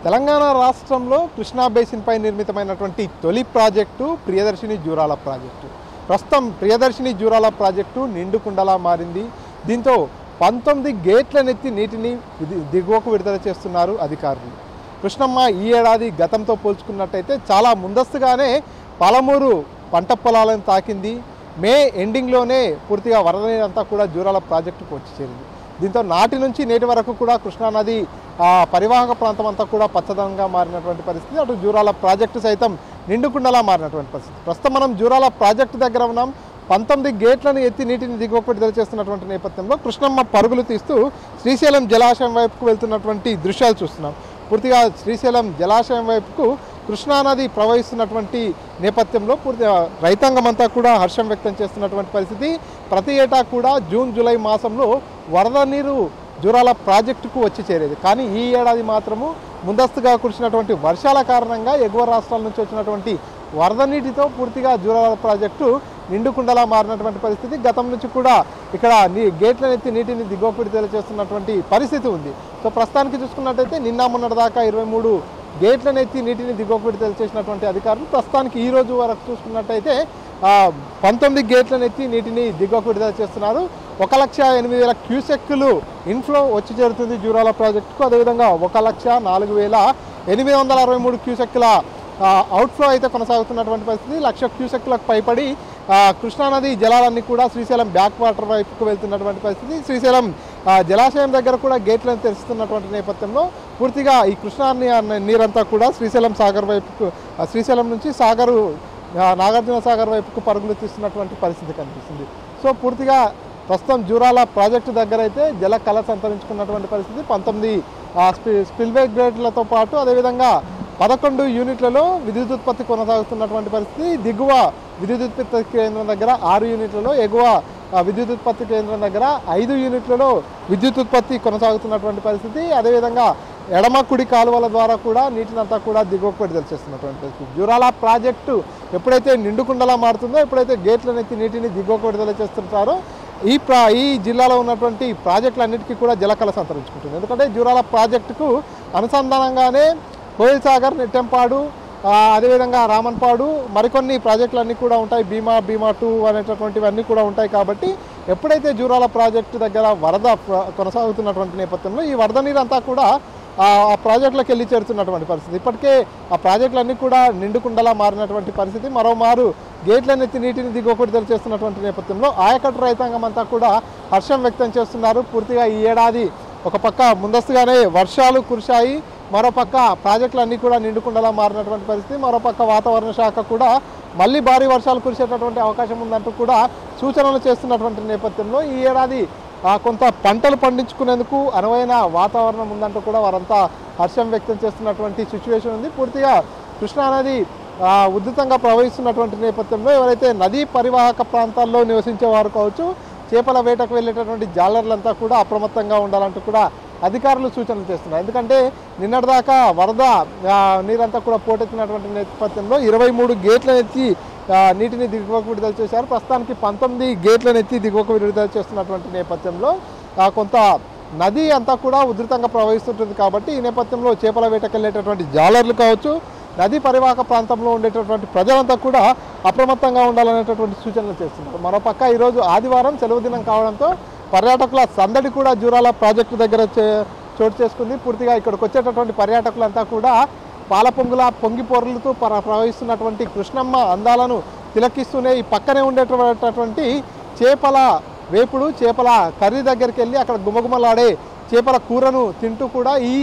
తెలంగాణ రాష్ట్రంలో కృష్ణా బేసిన్పై నిర్మితమైనటువంటి తొలి project Priyadarshini Jurala project. ప్రస్తుతం ప్రియదర్శిని జూరాల ప్రాజెక్టు నిండుకుండలా మారింది. దీంతో 19 గేట్లనెత్తి నీటిని దిగువకు విడుదల చేస్తున్నారు అధికారులు. కృష్ణమ్మ ఈ ఏడాది గతంతో పోల్చుకున్నట్టయితే చాలా ముందస్తుగానే పాలమూరు పంట పొలాలను తాకింది. మే ఎండింగ్లోనే పూర్తిగా వరద నీరంతా కూడా జూరాల ప్రాజెక్టుకు వచ్చి చేరింది. దీంతో నాటి నుంచి నేటి వరకు కూడా కృష్ణానది పరివాహక ప్రాంతం అంతా కూడా పచ్చదనంగా మారినటువంటి పరిస్థితి. అటు జూరాల ప్రాజెక్టు సైతం నిండుకుండలా మారినటువంటి పరిస్థితి. ప్రస్తుతం మనం జూరాల ప్రాజెక్టు దగ్గర ఉన్నాం. 19 గేట్లను ఎత్తి నీటిని దిగువకు విడుదల చేస్తున్నటువంటి నేపథ్యంలో కృష్ణమ్మ పరుగులు తీస్తూ శ్రీశైలం జలాశయం వైపుకు వెళ్తున్నటువంటి దృశ్యాలు చూస్తున్నాం. పూర్తిగా శ్రీశైలం జలాశయం వైపుకు కృష్ణానది ప్రవహిస్తున్నటువంటి నేపథ్యంలో పూర్తిగా రైతాంగం అంతా కూడా హర్షం వ్యక్తం చేస్తున్నటువంటి పరిస్థితి. ప్రతి ఏటా కూడా జూన్ జూలై మాసంలో వరద నీరు జూరాల ప్రాజెక్టుకు వచ్చి చేరేది. కానీ ఈ ఏడాది మాత్రము ముందస్తుగా కురిసినటువంటి వర్షాల కారణంగా ఎగువ రాష్ట్రాల నుంచి వచ్చినటువంటి వరద నీటితో పూర్తిగా జూరాల ప్రాజెక్టు నిండుకుండలా మారినటువంటి పరిస్థితి. గతం నుంచి కూడా ఇక్కడ గేట్లను ఎత్తి నీటిని దిగువకు విడుదల చేస్తున్నటువంటి పరిస్థితి ఉంది. సో ప్రస్తుతానికి చూసుకున్నట్టయితే నిన్న మొన్నటిదాకా 23 గేట్లను ఎత్తి నీటిని దిగువకు విడుదల చేసినటువంటి అధికారులు ప్రస్తుతానికి ఈ రోజు వరకు చూసుకున్నట్టయితే 19 గేట్లను ఎత్తి నీటిని దిగువకు విడుదల చేస్తున్నారు. 1,08,000 క్యూసెక్కులు ఇన్ఫ్లో వచ్చి చేరుతుంది జూరాల ప్రాజెక్టుకు. అదేవిధంగా 1,04,863 క్యూసెక్కుల అవుట్ఫ్లో అయితే కొనసాగుతున్నటువంటి పరిస్థితి. 1,00,000 క్యూసెక్కులకు పైపడి కృష్ణానది జలాలన్నీ కూడా శ్రీశైలం బ్యాక్ వాటర్ వైపుకు వెళ్తున్నటువంటి పరిస్థితి. శ్రీశైలం జలాశయం దగ్గర కూడా గేట్లను తెరుస్తున్నటువంటి నేపథ్యంలో పూర్తిగా ఈ కృష్ణా నీరంతా కూడా శ్రీశైలం సాగర్ వైపుకు, శ్రీశైలం నుంచి నాగార్జున సాగర్ వైపుకు పరుగులు తీస్తున్నటువంటి పరిస్థితి కనిపిస్తుంది. సో పూర్తిగా ప్రస్తుతం జూరాల ప్రాజెక్టు దగ్గర అయితే జల కళ సంతరించుకున్నటువంటి పరిస్థితి. 19 స్పిల్వే గ్రేడ్లతో పాటు అదేవిధంగా 11 యూనిట్లలో విద్యుత్ ఉత్పత్తి కొనసాగుతున్నటువంటి పరిస్థితి. దిగువ విద్యుత్ ఉత్పత్తి కేంద్రం దగ్గర 6 యూనిట్లలో, ఎగువ విద్యుత్ ఉత్పత్తి కేంద్రం దగ్గర 5 యూనిట్లలో విద్యుత్ ఉత్పత్తి కొనసాగుతున్నటువంటి పరిస్థితి. అదేవిధంగా ఎడమ కుడి కాలువల ద్వారా కూడా నీటినంతా కూడా దిగువకు విడుదల చేస్తున్నటువంటి పరిస్థితి. జూరాల ప్రాజెక్టు ఎప్పుడైతే నిండుకుండలా మారుతుందో, ఎప్పుడైతే గేట్లను ఎత్తి నీటిని దిగువకు విడుదల చేస్తుంటారో ఈ జిల్లాలో ఉన్నటువంటి ప్రాజెక్టులన్నిటికీ కూడా జలకళ సంతరించుకుంటుంది. ఎందుకంటే జూరాల ప్రాజెక్టుకు అనుసంధానంగానే కోయిల్ సాగర్, నెట్టెంపాడు, అదేవిధంగా రామన్పాడు మరికొన్ని ప్రాజెక్టులన్నీ కూడా ఉంటాయి. భీమా 2 అనేటటువంటివన్నీ కూడా ఉంటాయి. కాబట్టి ఎప్పుడైతే జూరాల ప్రాజెక్టు దగ్గర వరద కొనసాగుతున్నటువంటి నేపథ్యంలో ఈ వరద నీరంతా కూడా ఆ ప్రాజెక్టులకు వెళ్ళి చేరుతున్నటువంటి పరిస్థితి. ఇప్పటికే ఆ ప్రాజెక్టులన్నీ కూడా నిండుకుండలా మారినటువంటి పరిస్థితి. మరోమారు గేట్లను ఎత్తి నీటిని దిగువకు విడుదల చేస్తున్నటువంటి నేపథ్యంలో ఆయకట్టు రైతాంగం అంతా కూడా హర్షం వ్యక్తం చేస్తున్నారు. పూర్తిగా ఈ ఏడాది ఒక పక్క ముందస్తుగానే వర్షాలు కురిశాయి, మరోపక్క ప్రాజెక్టులన్నీ కూడా నిండుకుండలా మారినటువంటి పరిస్థితి. మరోపక్క వాతావరణ శాఖ కూడా మళ్ళీ భారీ వర్షాలు కురిసేటటువంటి అవకాశం ఉందంటూ కూడా సూచనలు చేస్తున్నటువంటి నేపథ్యంలో ఈ ఏడాది కొంత పంటలు పండించుకునేందుకు అనువైన వాతావరణం ఉందంటూ కూడా వారంతా హర్షం వ్యక్తం చేస్తున్నటువంటి సిచ్యువేషన్ ఉంది. పూర్తిగా కృష్ణానది ఉధృతంగా ప్రవహిస్తున్నటువంటి నేపథ్యంలో ఎవరైతే నదీ పరివాహక ప్రాంతాల్లో నివసించే వారు కావచ్చు, చేపల వేటకు వెళ్ళేటటువంటి జాలర్లంతా కూడా అప్రమత్తంగా ఉండాలంటూ కూడా అధికారులు సూచనలు చేస్తున్నారు. ఎందుకంటే నిన్నటిదాకా వరద నీరంతా కూడా పోటెత్తినటువంటి నేపథ్యంలో 23 గేట్లను ఎత్తి నీటిని దిగువకు విడుదల చేశారు. ప్రస్తుతానికి 19 గేట్లను ఎత్తి దిగువకు విడుదల చేస్తున్నటువంటి నేపథ్యంలో కొంత నది అంతా కూడా ఉధృతంగా ప్రవహిస్తుంటుంది. కాబట్టి ఈ నేపథ్యంలో చేపల వేటకు వెళ్ళేటటువంటి జాలర్లు కావచ్చు, నదీ పరివాహక ప్రాంతంలో ఉండేటటువంటి ప్రజలంతా కూడా అప్రమత్తంగా ఉండాలనేటటువంటి సూచనలు చేస్తున్నారు. మరోపక్క ఈరోజు ఆదివారం సెలవు దినం కావడంతో పర్యాటకుల సందడి కూడా జూరాల ప్రాజెక్టు దగ్గర చోటు చేసుకుంది. పూర్తిగా ఇక్కడికి వచ్చేటటువంటి పర్యాటకులంతా కూడా పాలపొంగుల పొంగి పొర్లుతూ ప్రవహిస్తున్నటువంటి కృష్ణమ్మ అందాలను తిలకిస్తూనే ఈ పక్కనే ఉండేటటువంటి చేపల వేపుడు, చేపల కర్రీ దగ్గరికి వెళ్ళి అక్కడ గుమగుమలాడే చేపల కూరను తింటూ కూడా ఈ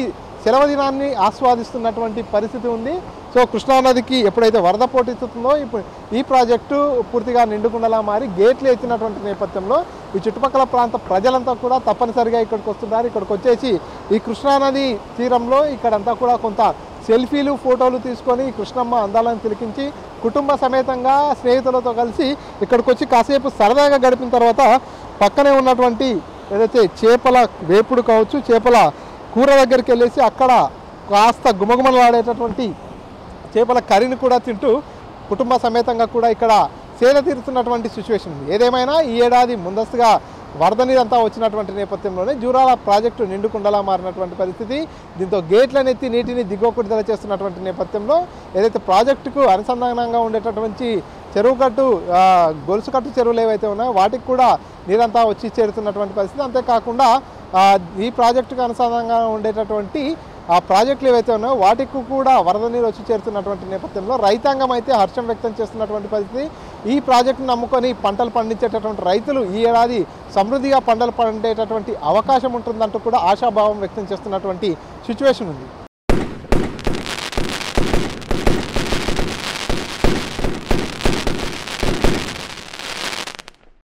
సెలవు దినాన్ని ఆస్వాదిస్తున్నటువంటి పరిస్థితి ఉంది. సో కృష్ణానదికి ఎప్పుడైతే వరద పోటెత్తుతుందో ఇప్పుడు ఈ ప్రాజెక్టు పూర్తిగా నిండుకుండలా మారి గేట్లు ఎత్తినటువంటి నేపథ్యంలో ఈ చుట్టుపక్కల ప్రాంత ప్రజలంతా కూడా తప్పనిసరిగా ఇక్కడికి వస్తున్నారు. ఇక్కడికి వచ్చేసి ఈ కృష్ణానది తీరంలో ఇక్కడంతా కూడా కొంత సెల్ఫీలు, ఫోటోలు తీసుకొని కృష్ణమ్మ అందాలను తిలకించి కుటుంబ సమేతంగా స్నేహితులతో కలిసి ఇక్కడికి వచ్చి కాసేపు సరదాగా గడిపిన తర్వాత పక్కనే ఉన్నటువంటి ఏదైతే చేపల వేపుడు కావచ్చు, చేపల కూర దగ్గరికి వెళ్ళేసి అక్కడ కాస్త గుమగుమలాడేటటువంటి చేపల కర్రీని కూడా తింటూ కుటుంబ సమేతంగా కూడా ఇక్కడ సేద తీరుతున్నటువంటి సిచ్యువేషన్ ఉంది. ఏదేమైనా ఈ ఏడాది ముందస్తుగా వరద నీరంతా వచ్చినటువంటి నేపథ్యంలోనే జూరాల ప్రాజెక్టు నిండుకుండలా మారినటువంటి పరిస్థితి. దీంతో గేట్లనెత్తి నీటిని దిగువకు విడుదల చేస్తున్నటువంటి నేపథ్యంలో ఏదైతే ప్రాజెక్టుకు అనుసంధానంగా ఉండేటటువంటి చెరువు కట్టు గొలుసు కట్టు చెరువులు ఏవైతే ఉన్నాయో వాటికి కూడా నీరంతా వచ్చి చేరుతున్నటువంటి పరిస్థితి. అంతేకాకుండా ఈ ప్రాజెక్టుకు అనుసంధానంగా ఉండేటటువంటి ఆ ప్రాజెక్టులు ఏవైతే ఉన్నాయో వాటికి కూడా వరద నీరు వచ్చి చేరుతున్నటువంటి నేపథ్యంలో రైతాంగం అయితే హర్షం వ్యక్తం చేస్తున్నటువంటి పరిస్థితి. ఈ ప్రాజెక్టును నమ్ముకొని పంటలు పండించేటటువంటి రైతులు ఈ ఏడాది సమృద్ధిగా పంటలు పండేటటువంటి అవకాశం ఉంటుందంటూ కూడా ఆశాభావం వ్యక్తం చేస్తున్నటువంటి సిచ్యువేషన్ ఉంది.